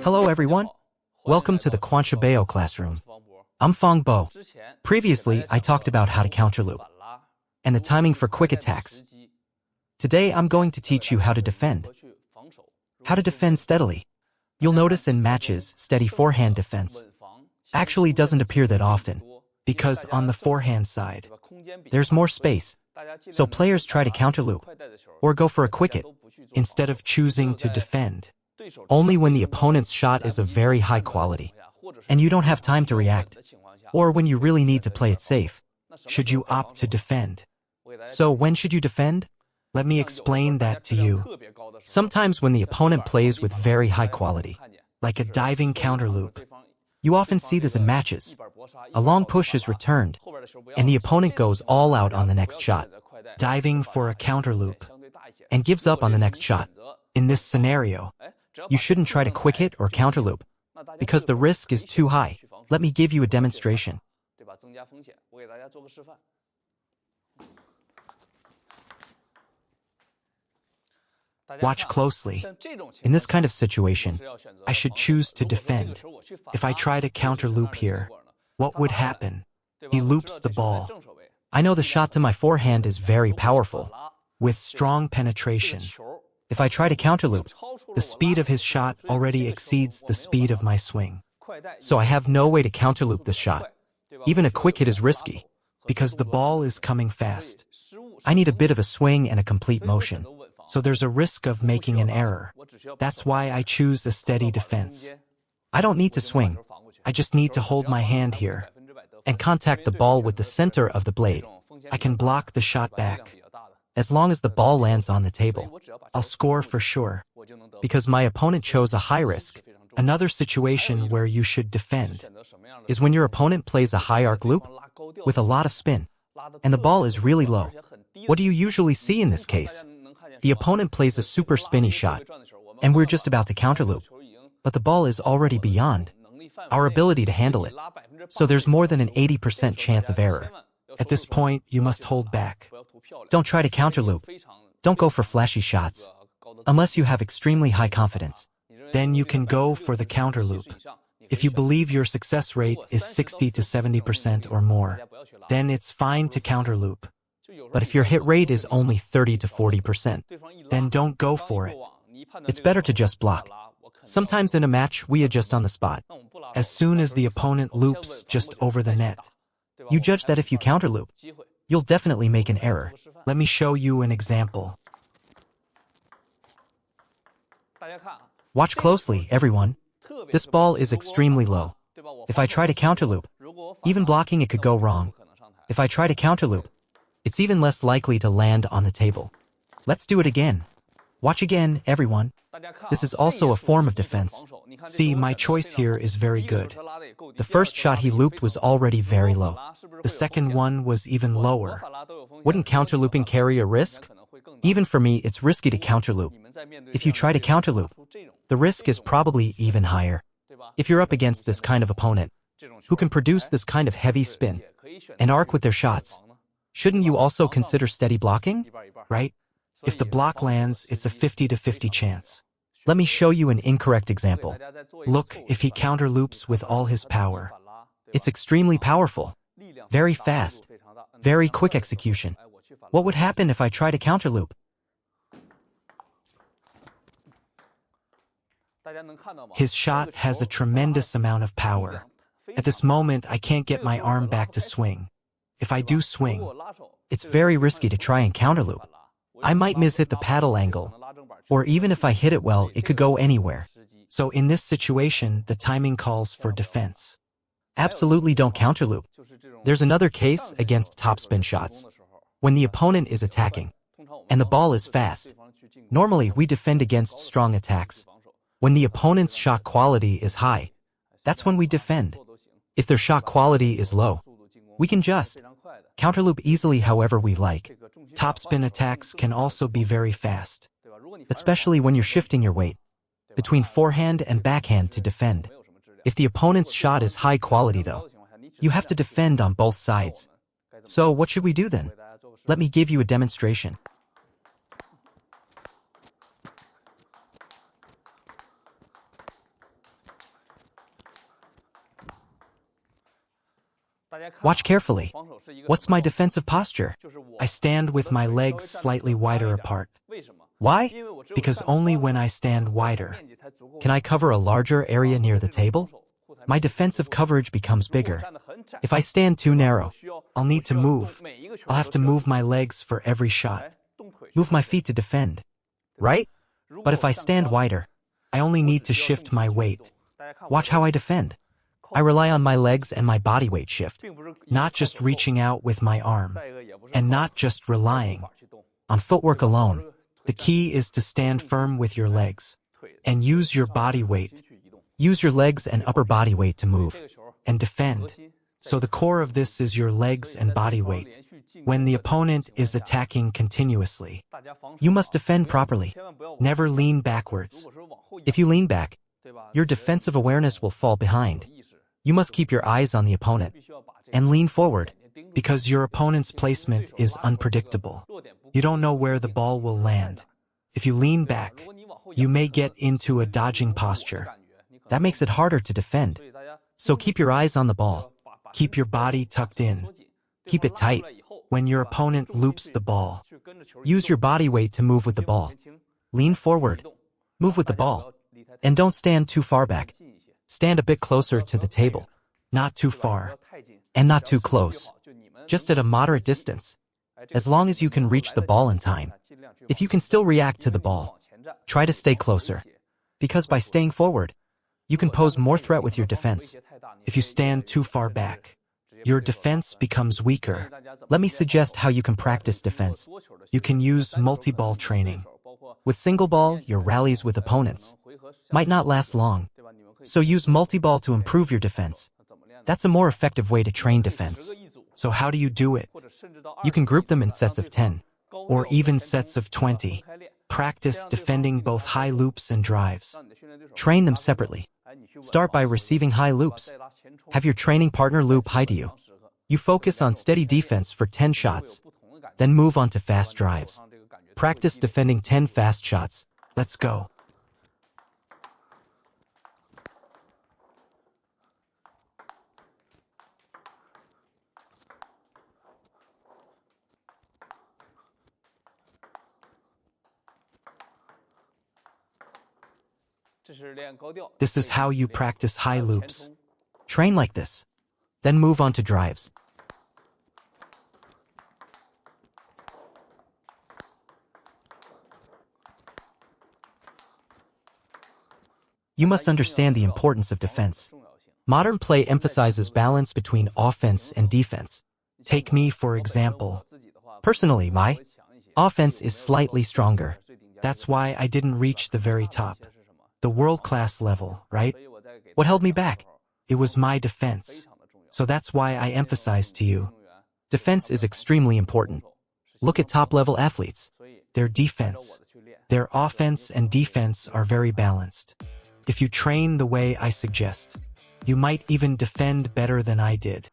Hello everyone. Welcome to the Bao classroom. I'm Fong Bo. Previously, I talked about how to counterloop and the timing for quick attacks. Today, I'm going to teach you how to defend. How to defend steadily. You'll notice in matches, steady forehand defense actually doesn't appear that often, because on the forehand side, there's more space. So players try to counterloop or go for a quick hit instead of choosing to defend. Only when the opponent's shot is of very high quality and you don't have time to react, or when you really need to play it safe, should you opt to defend. So when should you defend? Let me explain that to you. Sometimes when the opponent plays with very high quality, like a diving counterloop, you often see this in matches. A long push is returned, and the opponent goes all out on the next shot, diving for a counterloop, and gives up on the next shot. In this scenario, you shouldn't try to quick hit or counterloop, because the risk is too high. Let me give you a demonstration. Watch closely. In this kind of situation, I should choose to defend. If I try to counterloop here, what would happen? He loops the ball. I know the shot to my forehand is very powerful, with strong penetration. If I try to counterloop, the speed of his shot already exceeds the speed of my swing. So I have no way to counterloop this shot. Even a quick hit is risky, because the ball is coming fast. I need a bit of a swing and a complete motion, so there's a risk of making an error. That's why I choose a steady defense. I don't need to swing. I just need to hold my hand here and contact the ball with the center of the blade. I can block the shot back. As long as the ball lands on the table, I'll score for sure, because my opponent chose a high risk. Another situation where you should defend is when your opponent plays a high arc loop with a lot of spin, and the ball is really low. What do you usually see in this case? The opponent plays a super spinny shot, and we're just about to counterloop, but the ball is already beyond our ability to handle it. So there's more than an 80% chance of error. At this point, you must hold back. Don't try to counterloop. Don't go for flashy shots. Unless you have extremely high confidence, then you can go for the counterloop. If you believe your success rate is 60 to 70% or more, then it's fine to counterloop. But if your hit rate is only 30 to 40%, then don't go for it. It's better to just block. Sometimes in a match, we adjust on the spot, as soon as the opponent loops just over the net. You judge that if you counterloop, you'll definitely make an error. Let me show you an example. Watch closely, everyone. This ball is extremely low. If I try to counterloop, even blocking it could go wrong. If I try to counterloop, it's even less likely to land on the table. Let's do it again. Watch again, everyone. This is also a form of defense. See, my choice here is very good. The first shot he looped was already very low. The second one was even lower. Wouldn't counterlooping carry a risk? Even for me, it's risky to counterloop. If you try to counterloop, the risk is probably even higher. If you're up against this kind of opponent, who can produce this kind of heavy spin and arc with their shots, shouldn't you also consider steady blocking, right? If the block lands, it's a 50 to 50 chance. Let me show you an incorrect example. Look, if he counterloops with all his power. It's extremely powerful, very fast, very quick execution. What would happen if I try to counterloop? His shot has a tremendous amount of power. At this moment, I can't get my arm back to swing. If I do swing, it's very risky to try and counterloop. I might miss-hit the paddle angle, or even if I hit it well, it could go anywhere. So in this situation, the timing calls for defense. Absolutely don't counterloop. There's another case against topspin shots. When the opponent is attacking, and the ball is fast, normally we defend against strong attacks. When the opponent's shot quality is high, that's when we defend. If their shot quality is low, we can just counterloop easily however we like. Topspin attacks can also be very fast, especially when you're shifting your weight between forehand and backhand to defend. If the opponent's shot is high quality though, you have to defend on both sides. So what should we do then? Let me give you a demonstration. Watch carefully. What's my defensive posture? I stand with my legs slightly wider apart. Why? Because only when I stand wider can I cover a larger area near the table. My defensive coverage becomes bigger. If I stand too narrow, I'll need to move. I'll have to move my legs for every shot. Move my feet to defend. Right? But if I stand wider, I only need to shift my weight. Watch how I defend. I rely on my legs and my body weight shift, not just reaching out with my arm, and not just relying on footwork alone. The key is to stand firm with your legs and use your body weight. Use your legs and upper body weight to move and defend. So the core of this is your legs and body weight. When the opponent is attacking continuously, you must defend properly. Never lean backwards. If you lean back, your defensive awareness will fall behind. You must keep your eyes on the opponent and lean forward because your opponent's placement is unpredictable. You don't know where the ball will land. If you lean back, you may get into a dodging posture. That makes it harder to defend. So keep your eyes on the ball. Keep your body tucked in. Keep it tight. When your opponent loops the ball, use your body weight to move with the ball. Lean forward. Move with the ball. And don't stand too far back. Stand a bit closer to the table. Not too far. And not too close. Just at a moderate distance. As long as you can reach the ball in time. If you can still react to the ball, try to stay closer. Because by staying forward, you can pose more threat with your defense. If you stand too far back, your defense becomes weaker. Let me suggest how you can practice defense. You can use multi-ball training. With single ball, your rallies with opponents might not last long. So use multi-ball to improve your defense. That's a more effective way to train defense. So how do you do it? You can group them in sets of 10, or even sets of 20. Practice defending both high loops and drives. Train them separately. Start by receiving high loops. Have your training partner loop high to you. You focus on steady defense for 10 shots, then move on to fast drives. Practice defending 10 fast shots. Let's go. This is how you practice high loops. Train like this. Then move on to drives. You must understand the importance of defense. Modern play emphasizes balance between offense and defense. Take me, for example. Personally, my offense is slightly stronger. That's why I didn't reach the very top. The world-class level, right? What held me back? It was my defense. So that's why I emphasize to you. Defense is extremely important. Look at top-level athletes. Their defense, their offense and defense are very balanced. If you train the way I suggest, you might even defend better than I did.